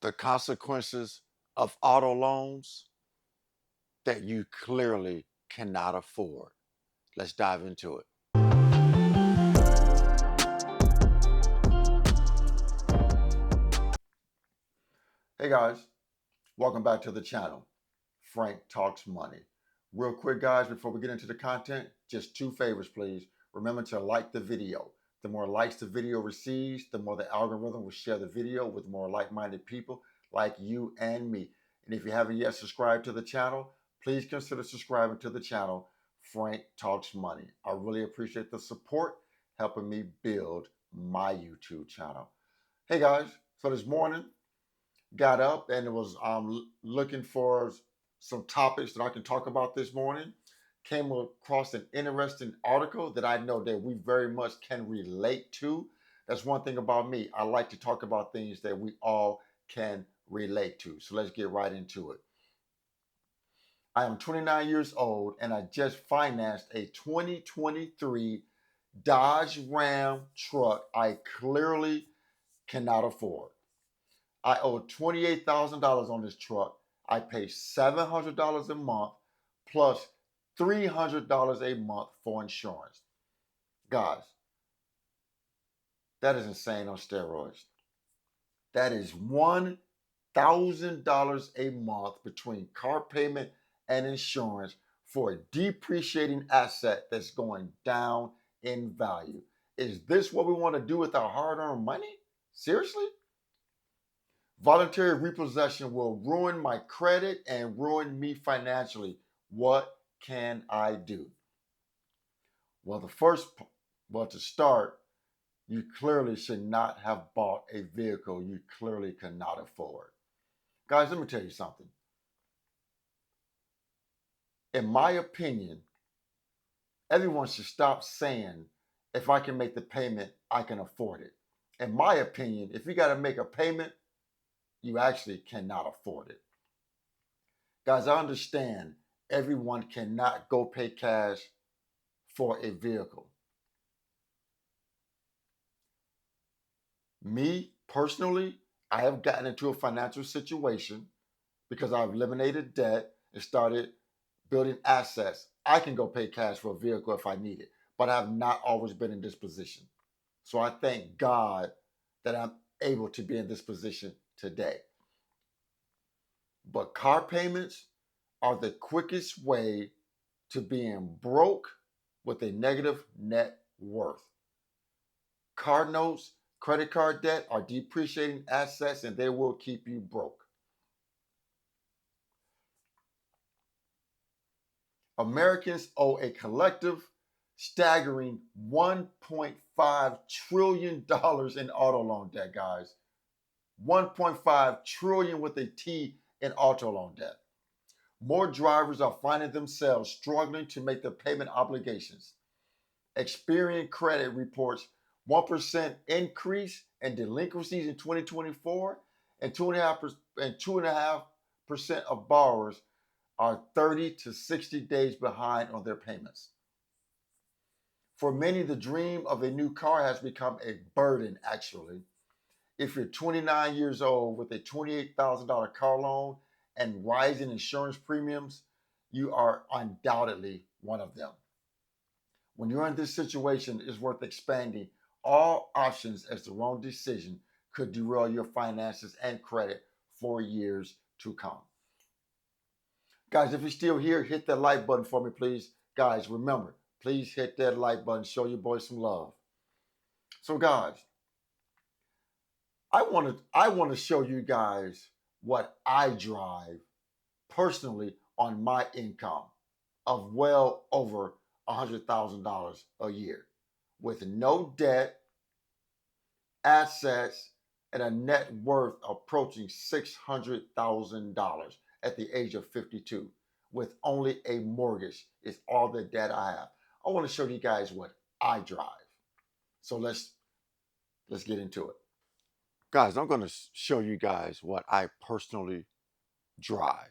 the consequences of auto loans that you clearly cannot afford. Let's dive into it. Hey guys, welcome back to the channel. Frank Talks Money. Real quick, guys, before we get into the content, just two favors, please. Remember to like the video. The more likes the video receives, the more the algorithm will share the video with more like-minded people like you and me. And if you haven't yet subscribed to the channel, please consider subscribing to the channel, Frank Talks Money. I really appreciate the support helping me build my YouTube channel. Hey guys, so this morning, got up and was looking for some topics that I can talk about this morning. Came across an interesting article that I know that we very much can relate to. That's one thing about me. I like to talk about things that we all can relate to. So let's get right into it. I am 29 years old and I just financed a 2023 Dodge Ram truck I clearly cannot afford. I owe $28,000 on this truck. I pay $700 a month plus $300 a month for insurance. Guys, that is insane on steroids. That is $1,000 a month between car payment and insurance for a depreciating asset that's going down in value. Is this what we want to do with our hard-earned money? Seriously? Voluntary repossession will ruin my credit and ruin me financially. What can I do? Well, to start, you clearly should not have bought a vehicle you clearly cannot afford. Guys, let me tell you something. In my opinion, everyone should stop saying, if I can make the payment, I can afford it. In my opinion, if you got to make a payment, you actually cannot afford it. Guys, I understand everyone cannot go pay cash for a vehicle. Me, personally, I have gotten into a financial situation because I've eliminated debt and started building assets. I can go pay cash for a vehicle if I need it, but I have not always been in this position. So I thank God that I'm able to be in this position today. But car payments are the quickest way to being broke with a negative net worth. Car notes, credit card debt are depreciating assets and they will keep you broke. Americans owe a collective staggering $1.5 trillion in auto loan debt, guys. 1.5 trillion with a T in auto loan debt. More drivers are finding themselves struggling to make their payment obligations. Experian Credit reports 1% increase in delinquencies in 2024, and 2.5% of borrowers are 30 to 60 days behind on their payments. For many, the dream of a new car has become a burden, actually. If you're 29 years old with a $28,000 car loan and rising insurance premiums, you are undoubtedly one of them. When you're in this situation, it's worth expanding all options, as the wrong decision could derail your finances and credit for years to come. Guys, if you're still here, hit that like button for me, please. Guys, remember, please hit that like button. Show your boy some love. So, guys, I want to show you guys what I drive personally on my income of well over $100,000 a year with no debt, assets, and a net worth approaching $600,000 at the age of 52 with only a mortgage is all the debt I have. I want to show you guys what I drive. So let's get into it. Guys, I'm going to show you guys what I personally drive.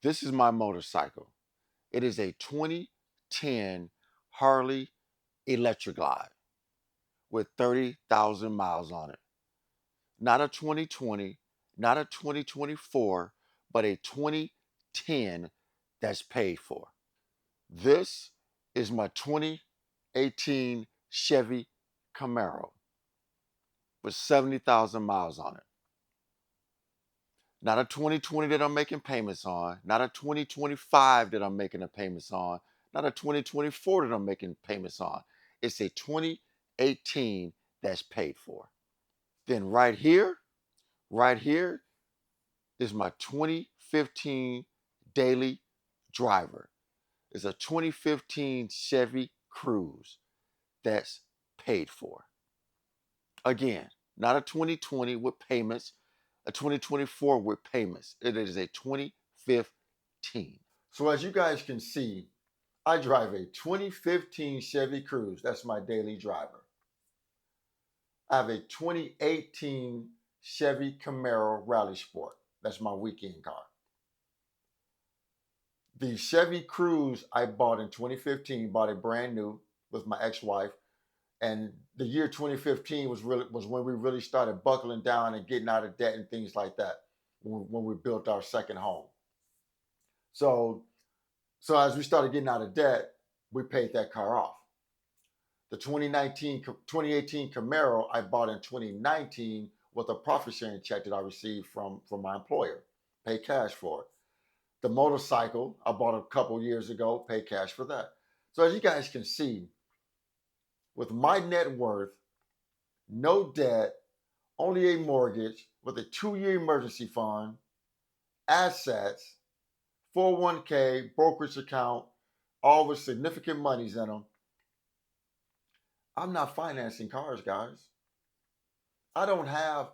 This is my motorcycle. It is a 2010 Harley Electric Glide with 30,000 miles on it. Not a 2020, not a 2024, but a 2010 that's paid for. This is my 2018 Chevy Camaro with 70,000 miles on it. Not a 2020 that I'm making payments on, not a 2025 that I'm making the payments on, not a 2024 that I'm making payments on. It's a 2018 that's paid for. Then right here is my 2015 daily driver. It's a 2015 Chevy Cruze that's paid for. Again, not a 2020 with payments, a 2024 with payments. It is a 2015. So as you guys can see, I drive a 2015 Chevy Cruze. That's my daily driver. I have a 2018 Chevy Camaro Rally Sport. That's my weekend car. The Chevy Cruze I bought in 2015, bought it brand new with my ex-wife. And the year 2015 was when we really started buckling down and getting out of debt and things like that when we built our second home. So as we started getting out of debt, we paid that car off. The 2018 Camaro I bought in 2019 with a profit sharing check that I received from my employer, paid cash for it. The motorcycle I bought a couple years ago, paid cash for that. So as you guys can see, with my net worth, no debt, only a mortgage with a 2-year emergency fund, assets, 401k, brokerage account, all with significant monies in them, I'm not financing cars, guys. I don't have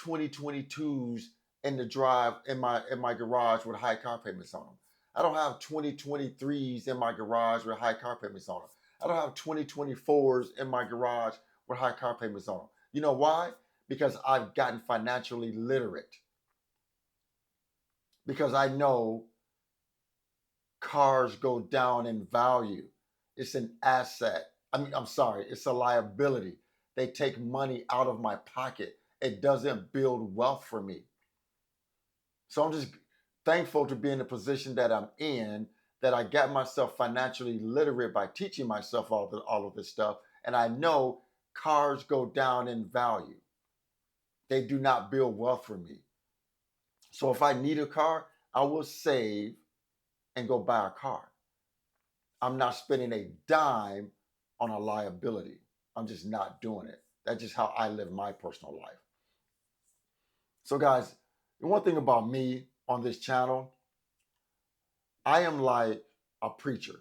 2022s in the drive in my garage with high car payments on them. I don't have 2023s in my garage with high car payments on them. I don't have 2024s in my garage with high car payments on them. You know why? Because I've gotten financially literate. Because I know cars go down in value. It's an asset. It's a liability. They take money out of my pocket. It doesn't build wealth for me. So I'm just thankful to be in the position that I'm in, that I got myself financially literate by teaching myself all of this stuff. And I know cars go down in value. They do not build wealth for me. So if I need a car, I will save and go buy a car. I'm not spending a dime on a liability. I'm just not doing it. That's just how I live my personal life. So guys, the one thing about me on this channel, I am like a preacher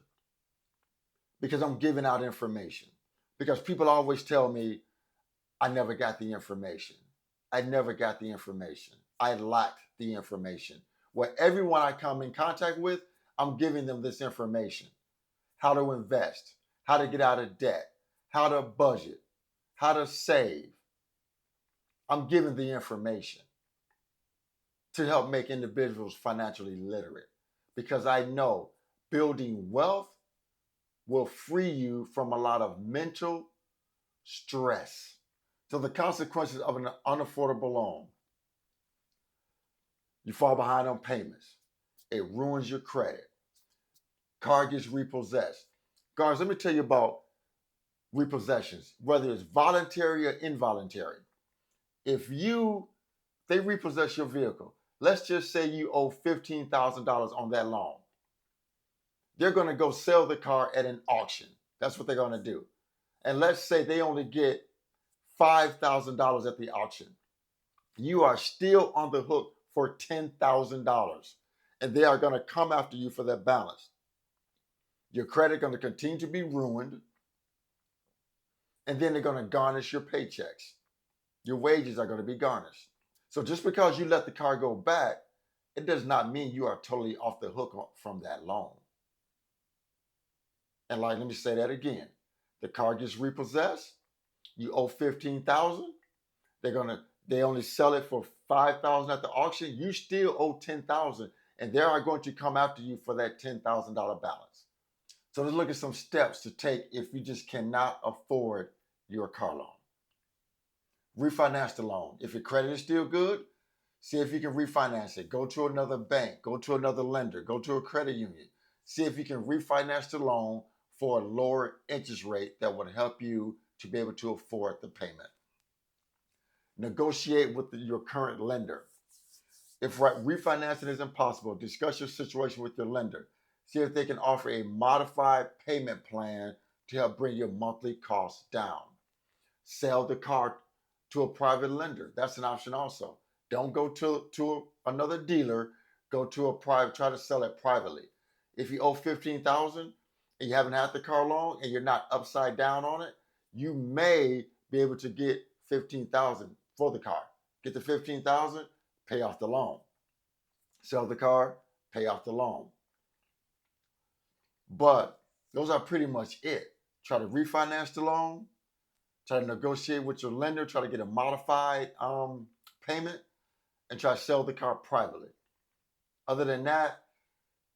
because I'm giving out information. Because people always tell me, I never got the information. I never got the information. I lacked the information. Well, everyone I come in contact with, I'm giving them this information. How to invest, how to get out of debt, how to budget, how to save. I'm giving the information to help make individuals financially literate, because I know building wealth will free you from a lot of mental stress. So the consequences of an unaffordable loan: you fall behind on payments, it ruins your credit, car gets repossessed. Guys, let me tell you about repossessions, whether it's voluntary or involuntary. If they repossess your vehicle, let's just say you owe $15,000 on that loan. They're going to go sell the car at an auction. That's what they're going to do. And let's say they only get $5,000 at the auction. You are still on the hook for $10,000. And they are going to come after you for that balance. Your credit is going to continue to be ruined. And then they're going to garnish your paychecks. Your wages are going to be garnished. So just because you let the car go back, it does not mean you are totally off the hook from that loan. And let me say that again. The car gets repossessed. You owe $15,000. They only sell it for $5,000 at the auction. You still owe $10,000, and they are going to come after you for that $10,000 balance. So let's look at some steps to take if you just cannot afford your car loan. Refinance the loan. If your credit is still good, See if you can refinance it. Go to another bank, go to another lender, go to a credit union. See if you can refinance the loan for a lower interest rate that would help you to be able to afford the payment. Negotiate with your current lender. If refinancing is impossible, discuss your situation with your lender. See if they can offer a modified payment plan to help bring your monthly costs down. Sell the car to a private lender. That's an option also. Don't go to another dealer. Go to a private. Try to sell it privately. If you owe $15,000 and you haven't had the car long and you're not upside down on it, you may be able to get $15,000 for the car. Get the $15,000, pay off the loan. Sell the car, pay off the loan. But those are pretty much it. Try to refinance the loan, try to negotiate with your lender, try to get a modified payment, and try to sell the car privately. Other than that,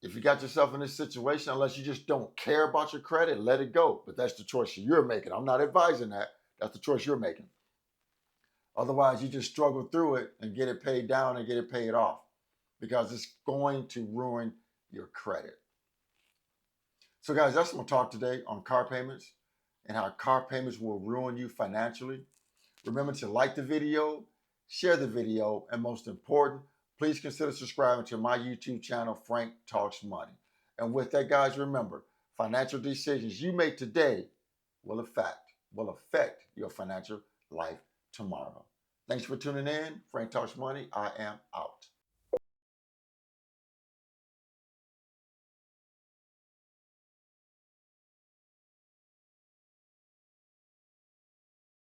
if you got yourself in this situation, unless you just don't care about your credit, let it go. But that's the choice you're making. I'm not advising that. That's the choice you're making. Otherwise, you just struggle through it and get it paid down and get it paid off because it's going to ruin your credit. So guys, that's my talk today on car payments and how car payments will ruin you financially. Remember to like the video, share the video, and most important, please consider subscribing to my YouTube channel, Frank Talks Money. And with that, guys, remember, financial decisions you make today will affect your financial life tomorrow. Thanks for tuning in. Frank Talks Money. I am out.